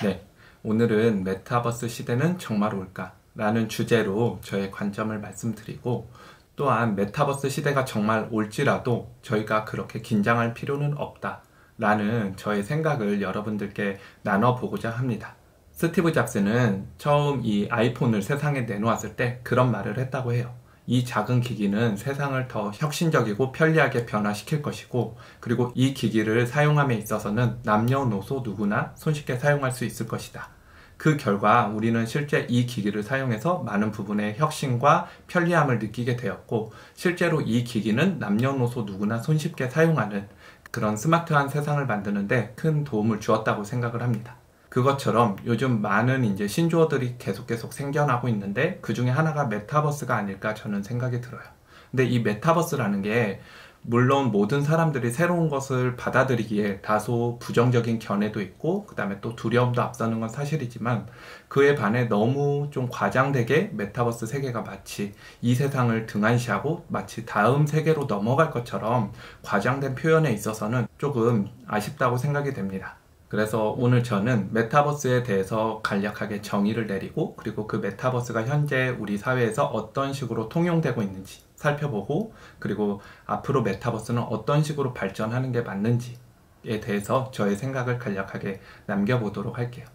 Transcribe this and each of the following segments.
네, 오늘은 메타버스 시대는 정말 올까? 라는 주제로 저의 관점을 말씀드리고, 또한 메타버스 시대가 정말 올지라도 저희가 그렇게 긴장할 필요는 없다 라는 저의 생각을 여러분들께 나눠보고자 합니다. 스티브 잡스는 처음 이 아이폰을 세상에 내놓았을 때 그런 말을 했다고 해요. 이 작은 기기는 세상을 더 혁신적이고 편리하게 변화시킬 것이고, 그리고 이 기기를 사용함에 있어서는 남녀노소 누구나 손쉽게 사용할 수 있을 것이다. 그 결과 우리는 실제 이 기기를 사용해서 많은 부분의 혁신과 편리함을 느끼게 되었고, 실제로 이 기기는 남녀노소 누구나 손쉽게 사용하는 그런 스마트한 세상을 만드는데 큰 도움을 주었다고 생각을 합니다. 그것처럼 요즘 많은 이제 신조어들이 계속 생겨나고 있는데, 그 중에 하나가 메타버스가 아닐까 저는 생각이 들어요. 근데 이 메타버스라는 게 물론 모든 사람들이 새로운 것을 받아들이기에 다소 부정적인 견해도 있고, 그 다음에 또 두려움도 앞서는 건 사실이지만, 그에 반해 너무 좀 과장되게 메타버스 세계가 마치 이 세상을 등한시하고 마치 다음 세계로 넘어갈 것처럼 과장된 표현에 있어서는 조금 아쉽다고 생각이 됩니다. 그래서 오늘 저는 메타버스에 대해서 간략하게 정의를 내리고, 그리고 그 메타버스가 현재 우리 사회에서 어떤 식으로 통용되고 있는지 살펴보고, 그리고 앞으로 메타버스는 어떤 식으로 발전하는 게 맞는지에 대해서 저의 생각을 간략하게 남겨보도록 할게요.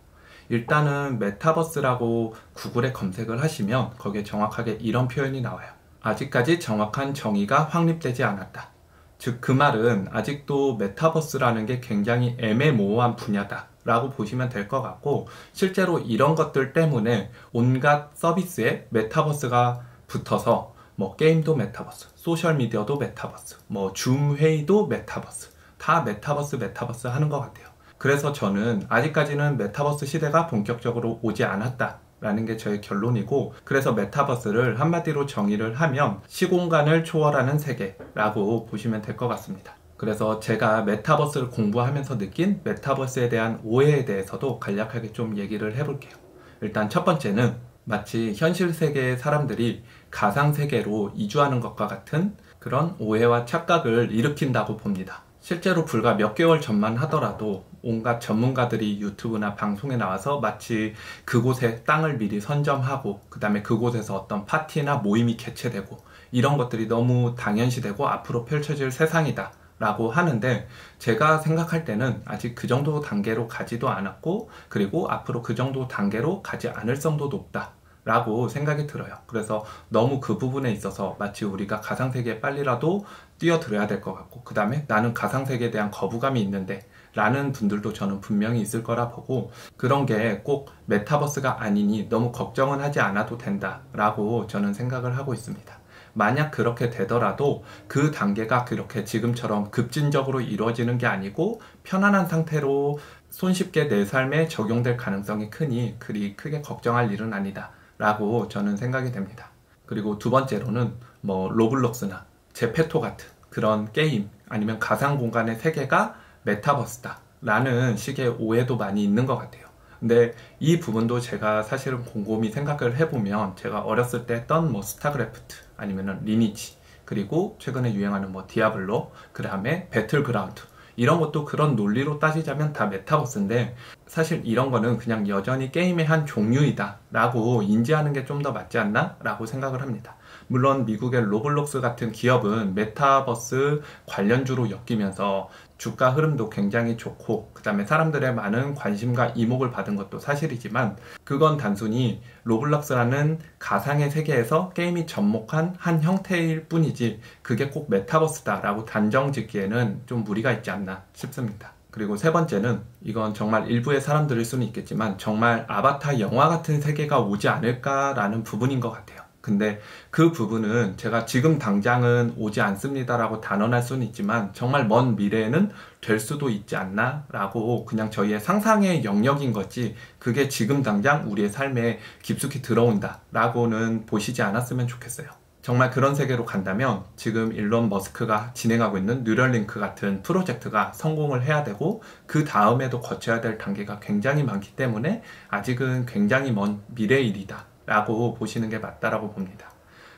일단은 메타버스라고 구글에 검색을 하시면 거기에 정확하게 이런 표현이 나와요. 아직까지 정확한 정의가 확립되지 않았다. 즉, 그 말은 아직도 메타버스라는 게 굉장히 애매모호한 분야다 라고 보시면 될 것 같고, 실제로 이런 것들 때문에 온갖 서비스에 메타버스가 붙어서 뭐 게임도 메타버스, 소셜미디어도 메타버스, 뭐 줌 회의도 메타버스, 다 메타버스 하는 것 같아요. 그래서 저는 아직까지는 메타버스 시대가 본격적으로 오지 않았다 라는 게 저의 결론이고, 그래서 메타버스를 한마디로 정의를 하면 시공간을 초월하는 세계라고 보시면 될 것 같습니다. 그래서 제가 메타버스를 공부하면서 느낀 메타버스에 대한 오해에 대해서도 간략하게 좀 얘기를 해볼게요. 일단 첫 번째는 마치 현실 세계의 사람들이 가상 세계로 이주하는 것과 같은 그런 오해와 착각을 일으킨다고 봅니다. 실제로 불과 몇 개월 전만 하더라도 온갖 전문가들이 유튜브나 방송에 나와서 마치 그곳의 땅을 미리 선점하고, 그 다음에 그곳에서 어떤 파티나 모임이 개최되고, 이런 것들이 너무 당연시되고 앞으로 펼쳐질 세상이다 라고 하는데, 제가 생각할 때는 아직 그 정도 단계로 가지도 않았고, 그리고 앞으로 그 정도 단계로 가지 않을 정도 높다 라고 생각이 들어요. 그래서 너무 그 부분에 있어서 마치 우리가 가상세계에 빨리라도 뛰어들어야 될 것 같고, 그 다음에 나는 가상세계에 대한 거부감이 있는데 라는 분들도 저는 분명히 있을 거라 보고, 그런 게 꼭 메타버스가 아니니 너무 걱정은 하지 않아도 된다 라고 저는 생각을 하고 있습니다. 만약 그렇게 되더라도 그 단계가 그렇게 지금처럼 급진적으로 이루어지는 게 아니고 편안한 상태로 손쉽게 내 삶에 적용될 가능성이 크니 그리 크게 걱정할 일은 아니다 라고 저는 생각이 됩니다. 그리고 두 번째로는 뭐 로블록스나 제페토 같은 그런 게임, 아니면 가상 공간의 세계가 메타버스다 라는 식의 오해도 많이 있는 것 같아요. 근데 이 부분도 제가 사실은 곰곰이 생각을 해보면, 제가 어렸을 때 했던 뭐 스타크래프트, 아니면은 리니지, 그리고 최근에 유행하는 뭐 디아블로, 그 다음에 배틀그라운드, 이런 것도 그런 논리로 따지자면 다 메타버스인데, 사실 이런 거는 그냥 여전히 게임의 한 종류이다 라고 인지하는 게 좀 더 맞지 않나? 라고 생각을 합니다. 물론 미국의 로블록스 같은 기업은 메타버스 관련주로 엮이면서 주가 흐름도 굉장히 좋고, 그 다음에 사람들의 많은 관심과 이목을 받은 것도 사실이지만, 그건 단순히 로블록스라는 가상의 세계에서 게임이 접목한 한 형태일 뿐이지 그게 꼭 메타버스다 라고 단정 짓기에는 좀 무리가 있지 않나 싶습니다. 그리고 세 번째는, 이건 정말 일부의 사람들일 수는 있겠지만 정말 아바타 영화 같은 세계가 오지 않을까라는 부분인 것 같아요. 근데 그 부분은 제가 지금 당장은 오지 않습니다라고 단언할 수는 있지만, 정말 먼 미래에는 될 수도 있지 않나 라고 그냥 저희의 상상의 영역인 거지, 그게 지금 당장 우리의 삶에 깊숙이 들어온다 라고는 보시지 않았으면 좋겠어요. 정말 그런 세계로 간다면 지금 일론 머스크가 진행하고 있는 뉴럴링크 같은 프로젝트가 성공을 해야 되고, 그 다음에도 거쳐야 될 단계가 굉장히 많기 때문에 아직은 굉장히 먼 미래의 일이다 라고 보시는 게 맞다라고 봅니다.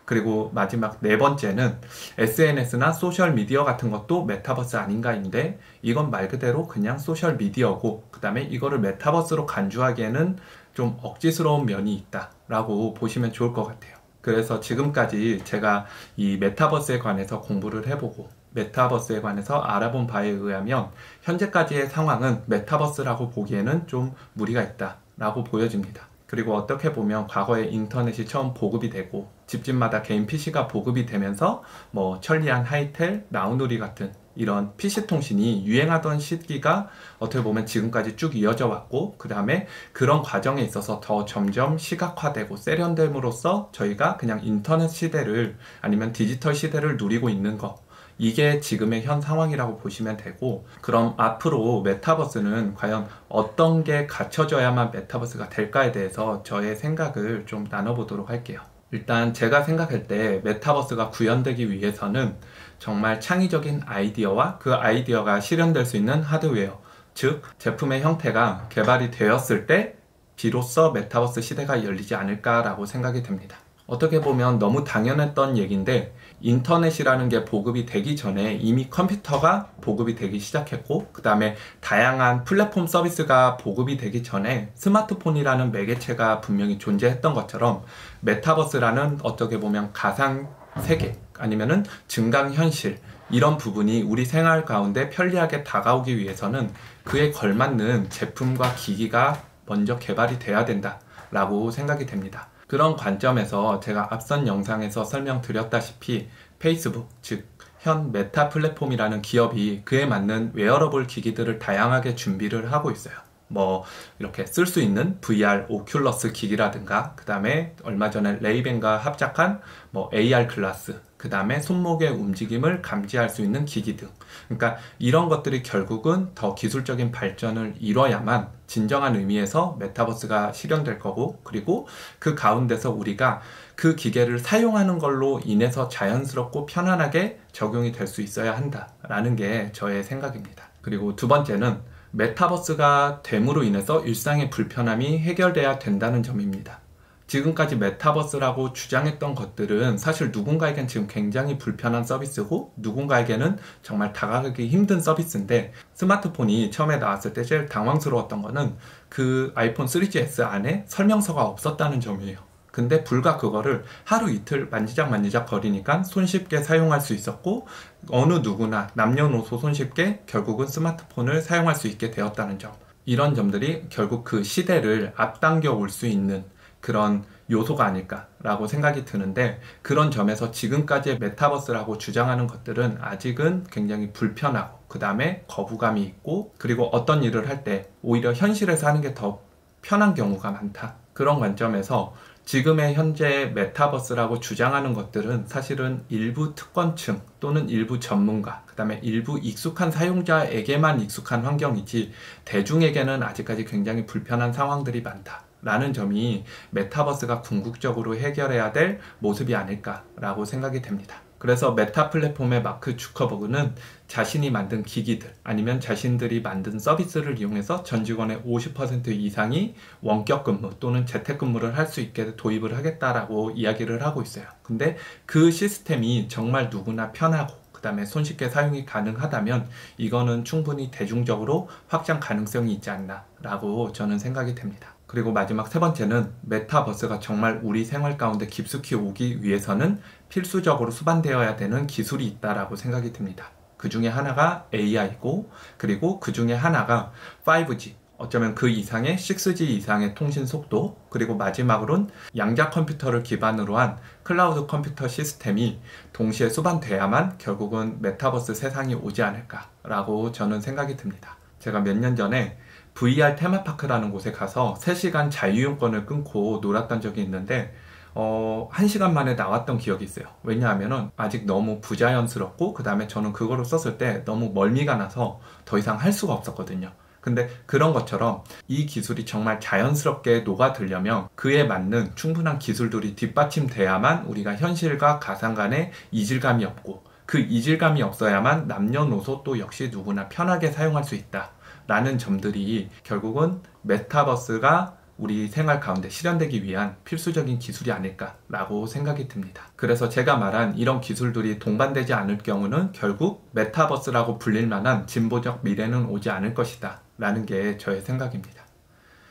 그리고 마지막 네 번째는 SNS나 소셜미디어 같은 것도 메타버스 아닌가인데 이건 말 그대로 그냥 소셜미디어고 그 다음에 이거를 메타버스로 간주하기에는 좀 억지스러운 면이 있다라고 보시면 좋을 것 같아요. 그래서 지금까지 제가 이 메타버스에 관해서 공부를 해보고 메타버스에 관해서 알아본 바에 의하면 현재까지의 상황은 메타버스라고 보기에는 좀 무리가 있다라고 보여집니다. 그리고 어떻게 보면 과거에 인터넷이 처음 보급이 되고 집집마다 개인 PC가 보급이 되면서 뭐 천리안, 하이텔, 나우누리 같은 이런 PC 통신이 유행하던 시기가 어떻게 보면 지금까지 쭉 이어져 왔고 그 다음에 그런 과정에 있어서 더 점점 시각화되고 세련됨으로써 저희가 그냥 인터넷 시대를 아니면 디지털 시대를 누리고 있는 것, 이게 지금의 현 상황이라고 보시면 되고, 그럼 앞으로 메타버스는 과연 어떤 게 갖춰져야만 메타버스가 될까에 대해서 저의 생각을 좀 나눠보도록 할게요. 일단 제가 생각할 때 메타버스가 구현되기 위해서는 정말 창의적인 아이디어와 그 아이디어가 실현될 수 있는 하드웨어, 즉 제품의 형태가 개발이 되었을 때 비로소 메타버스 시대가 열리지 않을까라고 생각이 됩니다. 어떻게 보면 너무 당연했던 얘기인데 인터넷이라는 게 보급이 되기 전에 이미 컴퓨터가 보급이 되기 시작했고 그 다음에 다양한 플랫폼 서비스가 보급이 되기 전에 스마트폰이라는 매개체가 분명히 존재했던 것처럼 메타버스라는 어떻게 보면 가상 세계 아니면은 증강현실 이런 부분이 우리 생활 가운데 편리하게 다가오기 위해서는 그에 걸맞는 제품과 기기가 먼저 개발이 돼야 된다라고 생각이 됩니다. 그런 관점에서 제가 앞선 영상에서 설명드렸다시피 페이스북, 즉 현 메타 플랫폼이라는 기업이 그에 맞는 웨어러블 기기들을 다양하게 준비를 하고 있어요. 뭐 이렇게 쓸 수 있는 VR 오큘러스 기기라든가 그 다음에 얼마 전에 레이벤과 합작한 뭐 AR 글라스, 그 다음에 손목의 움직임을 감지할 수 있는 기기 등, 그러니까 이런 것들이 결국은 더 기술적인 발전을 이뤄야만 진정한 의미에서 메타버스가 실현될 거고, 그리고 그 가운데서 우리가 그 기계를 사용하는 걸로 인해서 자연스럽고 편안하게 적용이 될 수 있어야 한다라는 게 저의 생각입니다. 그리고 두 번째는 메타버스가 됨으로 인해서 일상의 불편함이 해결돼야 된다는 점입니다. 지금까지 메타버스라고 주장했던 것들은 사실 누군가에겐 지금 굉장히 불편한 서비스고 누군가에게는 정말 다가가기 힘든 서비스인데, 스마트폰이 처음에 나왔을 때 제일 당황스러웠던 거는 그 아이폰 3GS 안에 설명서가 없었다는 점이에요. 근데 불과 그거를 하루 이틀 만지작 거리니까 손쉽게 사용할 수 있었고 어느 누구나 남녀노소 손쉽게 결국은 스마트폰을 사용할 수 있게 되었다는 점, 이런 점들이 결국 그 시대를 앞당겨 올 수 있는 그런 요소가 아닐까라고 생각이 드는데, 그런 점에서 지금까지의 메타버스라고 주장하는 것들은 아직은 굉장히 불편하고 그 다음에 거부감이 있고, 그리고 어떤 일을 할 때 오히려 현실에서 하는 게 더 편한 경우가 많다. 그런 관점에서 지금의 현재 메타버스라고 주장하는 것들은 사실은 일부 특권층 또는 일부 전문가, 그 다음에 일부 익숙한 사용자에게만 익숙한 환경이지 대중에게는 아직까지 굉장히 불편한 상황들이 많다 라는 점이 메타버스가 궁극적으로 해결해야 될 모습이 아닐까라고 생각이 됩니다. 그래서 메타 플랫폼의 마크 주커버그는 자신이 만든 기기들 아니면 자신들이 만든 서비스를 이용해서 전 직원의 50% 이상이 원격 근무 또는 재택근무를 할 수 있게 도입을 하겠다라고 이야기를 하고 있어요. 근데 그 시스템이 정말 누구나 편하고 그 다음에 손쉽게 사용이 가능하다면 이거는 충분히 대중적으로 확장 가능성이 있지 않나 라고 저는 생각이 됩니다. 그리고 마지막 세 번째는 메타버스가 정말 우리 생활 가운데 깊숙이 오기 위해서는 필수적으로 수반되어야 되는 기술이 있다라고 생각이 듭니다. 그 중에 하나가 AI고, 그리고 그 중에 하나가 5G, 어쩌면 그 이상의 6G 이상의 통신 속도, 그리고 마지막으로는 양자 컴퓨터를 기반으로 한 클라우드 컴퓨터 시스템이 동시에 수반돼야만 결국은 메타버스 세상이 오지 않을까라고 저는 생각이 듭니다. 제가 몇 년 전에 VR 테마파크라는 곳에 가서 3시간 자유이용권을 끊고 놀았던 적이 있는데 1시간 만에 나왔던 기억이 있어요. 왜냐하면 아직 너무 부자연스럽고 그 다음에 저는 그거를 썼을 때 너무 멀미가 나서 더 이상 할 수가 없었거든요. 근데 그런 것처럼 이 기술이 정말 자연스럽게 녹아들려면 그에 맞는 충분한 기술들이 뒷받침돼야만 우리가 현실과 가상 간의 이질감이 없고, 그 이질감이 없어야만 남녀노소 또 역시 누구나 편하게 사용할 수 있다 라는 점들이 결국은 메타버스가 우리 생활 가운데 실현되기 위한 필수적인 기술이 아닐까라고 생각이 듭니다. 그래서 제가 말한 이런 기술들이 동반되지 않을 경우는 결국 메타버스라고 불릴 만한 진보적 미래는 오지 않을 것이다 라는 게 저의 생각입니다.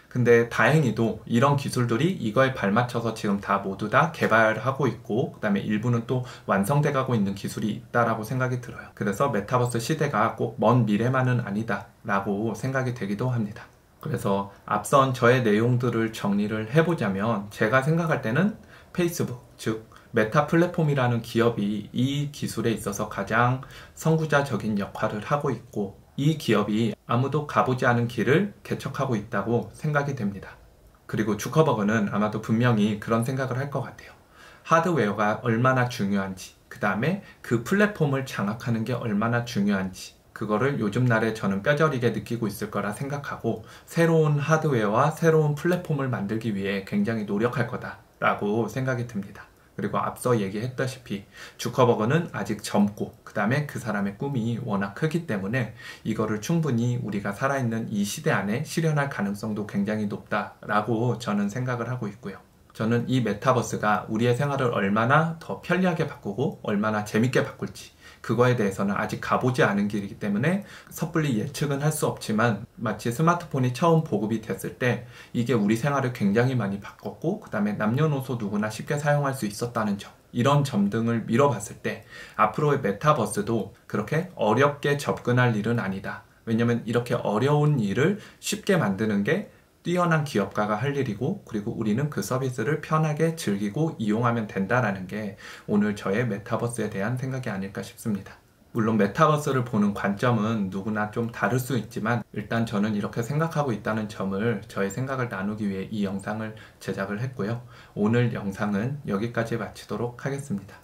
근데 다행히도 이런 기술들이 이거에 발맞춰서 지금 다 모두 다 개발하고 있고, 그 다음에 일부는 또 완성돼 가고 있는 기술이 있다라고 생각이 들어요. 그래서 메타버스 시대가 꼭 먼 미래만은 아니다 라고 생각이 되기도 합니다. 그래서 앞선 저의 내용들을 정리를 해보자면, 제가 생각할 때는 페이스북, 즉 메타 플랫폼이라는 기업이 이 기술에 있어서 가장 선구자적인 역할을 하고 있고, 이 기업이 아무도 가보지 않은 길을 개척하고 있다고 생각이 됩니다. 그리고 주커버그는 아마도 분명히 그런 생각을 할 것 같아요. 하드웨어가 얼마나 중요한지, 그 다음에 그 플랫폼을 장악하는 게 얼마나 중요한지, 그거를 요즘 날에 저는 뼈저리게 느끼고 있을 거라 생각하고, 새로운 하드웨어와 새로운 플랫폼을 만들기 위해 굉장히 노력할 거다라고 생각이 듭니다. 그리고 앞서 얘기했다시피 주커버그는 아직 젊고, 그 다음에 그 사람의 꿈이 워낙 크기 때문에 이거를 충분히 우리가 살아있는 이 시대 안에 실현할 가능성도 굉장히 높다라고 저는 생각을 하고 있고요. 저는 이 메타버스가 우리의 생활을 얼마나 더 편리하게 바꾸고 얼마나 재밌게 바꿀지, 그거에 대해서는 아직 가보지 않은 길이기 때문에 섣불리 예측은 할 수 없지만, 마치 스마트폰이 처음 보급이 됐을 때 이게 우리 생활을 굉장히 많이 바꿨고, 그 다음에 남녀노소 누구나 쉽게 사용할 수 있었다는 점, 이런 점 등을 미뤄봤을 때 앞으로의 메타버스도 그렇게 어렵게 접근할 일은 아니다. 왜냐면 이렇게 어려운 일을 쉽게 만드는 게 뛰어난 기업가가 할 일이고, 그리고 우리는 그 서비스를 편하게 즐기고 이용하면 된다라는 게 오늘 저의 메타버스에 대한 생각이 아닐까 싶습니다. 물론 메타버스를 보는 관점은 누구나 좀 다를 수 있지만, 일단 저는 이렇게 생각하고 있다는 점을, 저의 생각을 나누기 위해 이 영상을 제작을 했고요. 오늘 영상은 여기까지 마치도록 하겠습니다.